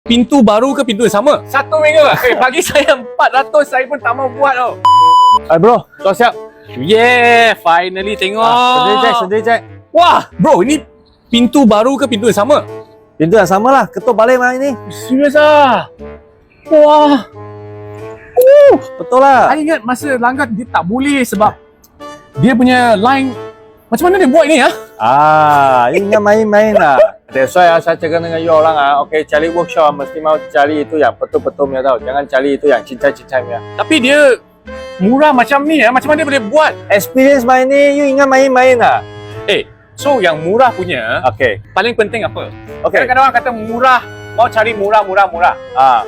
Pintu baru ke pintu yang sama? Satu minggu lah. Bagi saya 400 saya pun tak mau buat tau. Bro, Kau siap? Yeah, finally tengok. sendiri cek. Wah, bro, ini pintu baru ke pintu yang sama? Pintu yang sama lah, ketuk balik mah ini. Serius ah? Wah, Betul lah. saya ingat masa langgar dia tak boleh sebab dia punya line. Macam mana dia buat ini ya? You ingat main-main lah. That's why saya cakap dengan you orang okay, cari workshop mesti mau cari itu yang betul-betul punya tau. Jangan cari itu yang cincai-cincai punya. Tapi dia murah macam ni ya. Macam mana dia boleh buat? Experience main ni, you ingat main-main lah. So yang murah punya Okay. paling penting apa? Okay. Kadang-kadang orang kata murah, mau cari murah.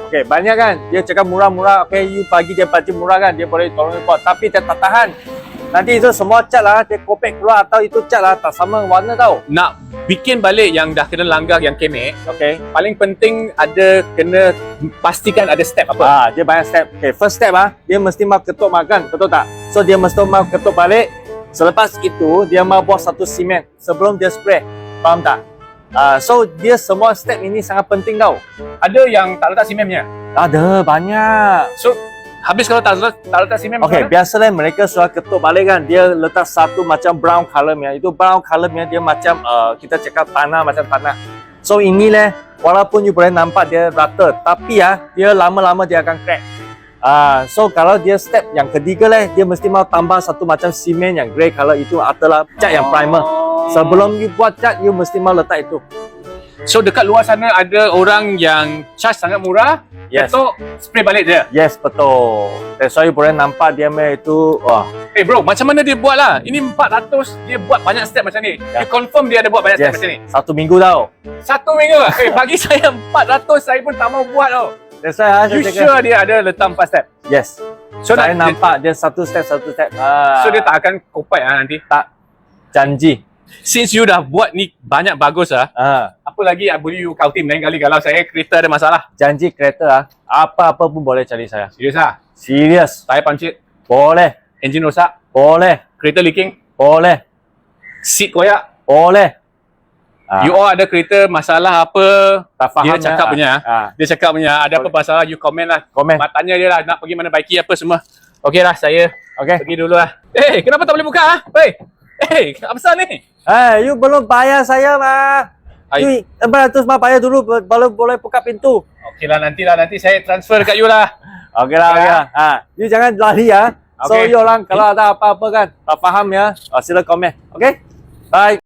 Okay, banyak kan. Dia cakap murah-murah. Okay, you bagi dia budget murah kan, dia boleh tolong import. Tapi dia tak tahan. Nanti itu semua cat lah, dia kopek keluar atau itu cat lah, tak sama warna tau. Nak bikin balik yang dah kena langgar yang kemek, Okay. paling penting ada kena pastikan ada step apa? Dia banyak step. Okay, first step dia mesti mau ketuk makan, betul tak? So dia mesti mau ketuk balik. Selepas itu dia mau buat satu simen sebelum dia spray. Faham tak? So dia semua step ini sangat penting tau. Ada yang tak letak simennya. Ada banyak. So habis kalau tak letak simen Okay, biasalah mereka sudah ketuk balik kan, dia letak satu macam brown color nya. Itu brown color nya dia macam kita cakap tanah macam tanah. So ini walaupun you boleh nampak dia rata, tapi dia lama-lama dia akan crack. So kalau dia step yang ketiga dia mesti mau tambah satu macam simen yang grey color itu adalah cat yang primer. Sebelum you buat cat, you mesti mau letak itu. So dekat luar sana ada orang yang charge sangat murah, Yes. ketuk spray balik dia. Yes, betul. That's why you boleh nampak dia itu, wah. Bro, macam mana dia buat lah? Ini 400, dia buat banyak step macam ni. You confirm dia ada buat banyak step Yes, macam ni? satu minggu tau. Satu minggu lah. Bagi saya 400 saya pun tak mau buat tau. That's why You saya sure dia ada letak 4 step? Yes. So Saya nak- nampak dia satu step. So dia tak akan kopai nanti? tak janji. Since you dah buat ni banyak bagus apa lagi boleh you kau tim lain kali kalau saya kereta ada masalah? Janji kereta apa-apa pun boleh cari saya. Serius lah? Serius. Tayar pancit, Boleh. enjin rosak, Boleh. kereta leaking, Boleh. seat koyak. Boleh. You all ada kereta masalah apa? Tak faham Dia cakap punya. Dia cakap punya ada apa masalah you komen lah. Komen. Tanya dia lah nak pergi mana baiki apa semua. Okey lah saya Okay. pergi dulu lah. Kenapa tak boleh buka apa pasal ni? You belum bayar saya mah. You 400 mah bayar dulu baru boleh buka pintu. Okey lah nanti saya transfer kat you lah. Okay lah. You jangan lari So Okay. you orang kalau ada apa-apa kan tak faham sila komen. Okay. Bye.